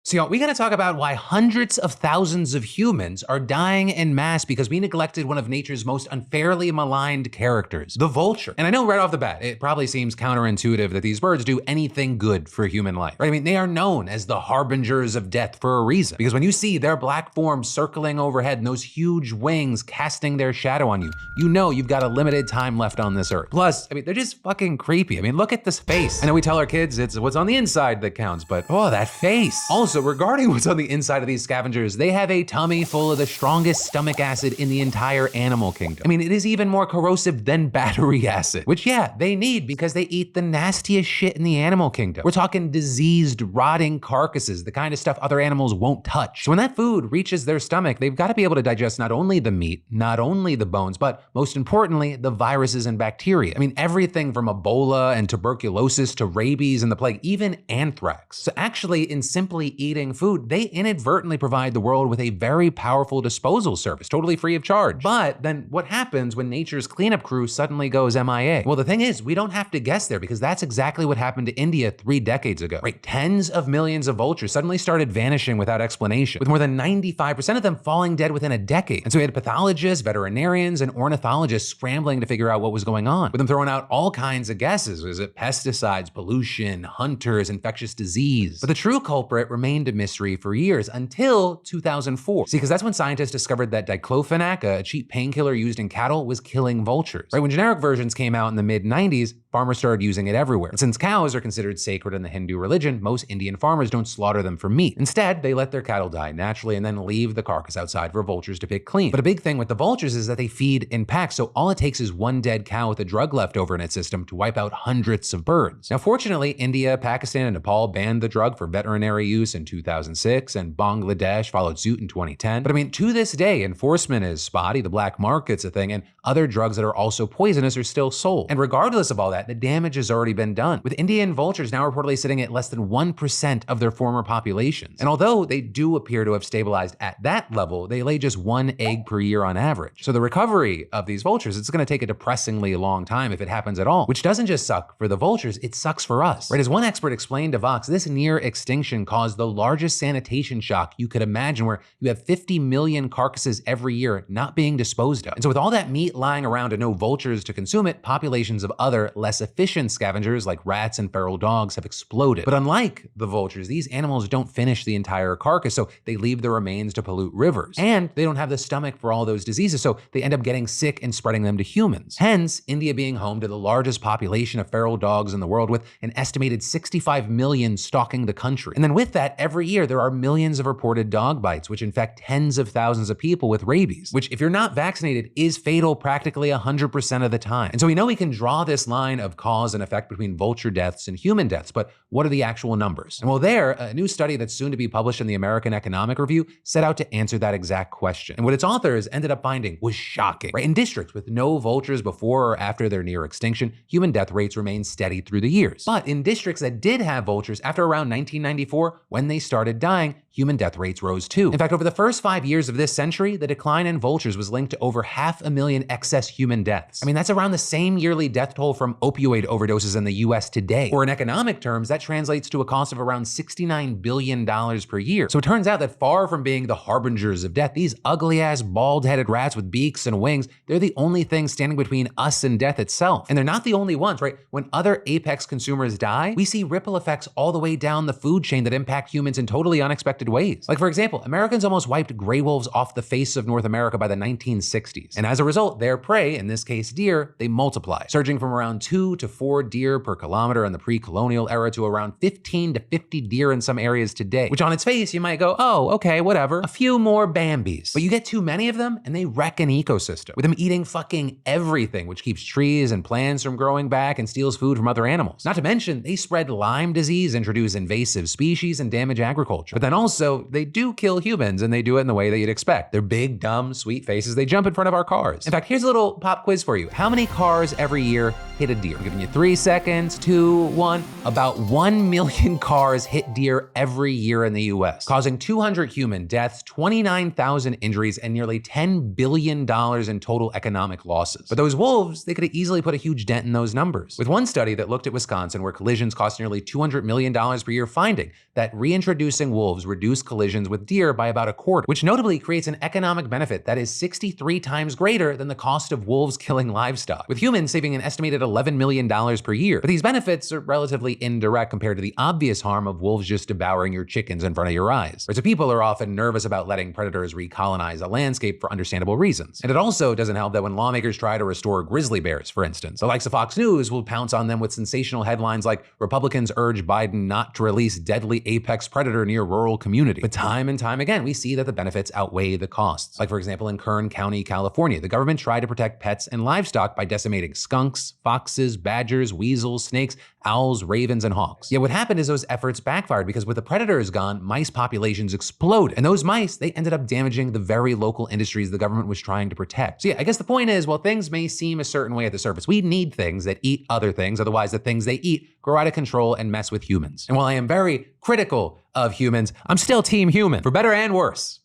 So y'all, we gotta talk about why hundreds of thousands of humans are dying en masse because we neglected one of nature's most unfairly maligned characters, the vulture. And I know right off the bat, it probably seems counterintuitive that these birds do anything good for human life, right? I mean, they are known as the harbingers of death for a reason, because when you see their black form circling overhead and those huge wings casting their shadow on you, you know you've got a limited time left on this earth. Plus, I mean, they're just fucking creepy. I mean, look at this face. I know we tell our kids it's what's on the inside that counts, but oh, that face. Also, regarding what's on the inside of these scavengers, they have a tummy full of the strongest stomach acid in the entire animal kingdom. I mean, it is even more corrosive than battery acid, which yeah, they need because they eat the nastiest shit in the animal kingdom. We're talking diseased, rotting carcasses, the kind of stuff other animals won't touch. So when that food reaches their stomach, they've got to be able to digest not only the meat, not only the bones, but most importantly, the viruses and bacteria. I mean, everything from Ebola and tuberculosis to rabies and the plague, even anthrax. So actually, in simply eating food, they inadvertently provide the world with a very powerful disposal service, totally free of charge. But then what happens when nature's cleanup crew suddenly goes MIA? Well, the thing is, we don't have to guess there because that's exactly what happened to India 3 decades ago, right? Tens of millions of vultures suddenly started vanishing without explanation, with more than 95% of them falling dead within a decade. And so we had pathologists, veterinarians, and ornithologists scrambling to figure out what was going on, with them throwing out all kinds of guesses. Was it pesticides, pollution, hunters, infectious disease? But the true culprit remained a mystery for years until 2004. See, because that's when scientists discovered that diclofenac, a cheap painkiller used in cattle, was killing vultures. Right when generic versions came out in the mid-90s, farmers started using it everywhere. And since cows are considered sacred in the Hindu religion, most Indian farmers don't slaughter them for meat. Instead, they let their cattle die naturally and then leave the carcass outside for vultures to pick clean. But a big thing with the vultures is that they feed in packs, so all it takes is one dead cow with a drug left over in its system to wipe out hundreds of birds. Now, fortunately, India, Pakistan, and Nepal banned the drug for veterinary use in 2006, and Bangladesh followed suit in 2010. But I mean, to this day, enforcement is spotty, the black market's a thing, and other drugs that are also poisonous are still sold. And regardless of all that, the damage has already been done, with Indian vultures now reportedly sitting at less than 1% of their former populations. And although they do appear to have stabilized at that level, they lay just 1 egg per year on average. So the recovery of these vultures, it's gonna take a depressingly long time if it happens at all, which doesn't just suck for the vultures, it sucks for us. Right, as one expert explained to Vox, this near extinction caused the largest sanitation shock you could imagine, where you have 50 million carcasses every year not being disposed of. And so with all that meat lying around and no vultures to consume it, populations of other less efficient scavengers like rats and feral dogs have exploded. But unlike the vultures, these animals don't finish the entire carcass, so they leave the remains to pollute rivers. And they don't have the stomach for all those diseases, so they end up getting sick and spreading them to humans. Hence, India being home to the largest population of feral dogs in the world, with an estimated 65 million stalking the country. And then with that, every year there are millions of reported dog bites, which infect tens of thousands of people with rabies, which if you're not vaccinated is fatal practically 100% of the time. And so we know we can draw this line of cause and effect between vulture deaths and human deaths, but what are the actual numbers? And well, a new study that's soon to be published in the American Economic Review set out to answer that exact question. And what its authors ended up finding was shocking, right? In districts with no vultures before or after their near extinction, human death rates remained steady through the years. But in districts that did have vultures after around 1994, when they started dying, human death rates rose too. In fact, over the first 5 years of this century, the decline in vultures was linked to over 500,000 excess human deaths. I mean, that's around the same yearly death toll from opioid overdoses in the US today. Or in economic terms, that translates to a cost of around $69 billion per year. So it turns out that far from being the harbingers of death, these ugly-ass bald-headed rats with beaks and wings, they're the only thing standing between us and death itself. And they're not the only ones, right? When other apex consumers die, we see ripple effects all the way down the food chain that impact humans in totally unexpected ways. Like, for example, Americans almost wiped gray wolves off the face of North America by the 1960s. And as a result, their prey, in this case deer, they multiply, surging from around 2 to 4 deer per kilometer in the pre-colonial era to around 15 to 50 deer in some areas today, which on its face, you might go, oh, okay, whatever, a few more Bambis. But you get too many of them and they wreck an ecosystem, with them eating fucking everything, which keeps trees and plants from growing back and steals food from other animals. Not to mention, they spread Lyme disease, introduce invasive species, and damage agriculture. But then also, they do kill humans, and they do it in the way that you'd expect. They're big, dumb, sweet faces. They jump in front of our cars. In fact, here's a little pop quiz for you. How many cars every year hit a deer? I'm giving you 3 seconds, 2, 1. About 1 million cars hit deer every year in the US, causing 200 human deaths, 29,000 injuries, and nearly $10 billion in total economic losses. But those wolves, they could have easily put a huge dent in those numbers, with one study that looked at Wisconsin where collisions cost nearly $200 million per year, finding that reintroducing wolves reduced collisions with deer by about a quarter, which notably creates an economic benefit that is 63 times greater than the cost of wolves killing livestock, with humans saving an estimated $11 million per year. But these benefits are relatively indirect compared to the obvious harm of wolves just devouring your chickens in front of your eyes. So people are often nervous about letting predators recolonize a landscape for understandable reasons. And it also doesn't help that when lawmakers try to restore grizzly bears, for instance, the likes of Fox News will pounce on them with sensational headlines like Republicans urge Biden not to release deadly apex predator near rural community. But time and time again, we see that the benefits outweigh the costs. Like for example, in Kern County, California, the government tried to protect pets and livestock by decimating skunks, foxes, badgers, weasels, snakes, owls, ravens, and hawks. Yet what happened is those efforts backfired because with the predators gone, mice populations exploded. And those mice, they ended up damaging the very local industries the government was trying to protect. So yeah, I guess the point is, while things may seem a certain way at the surface, we need things that eat other things, otherwise the things they eat grow out of control and mess with humans. And while I am very critical of humans, I'm still team human, for better and worse.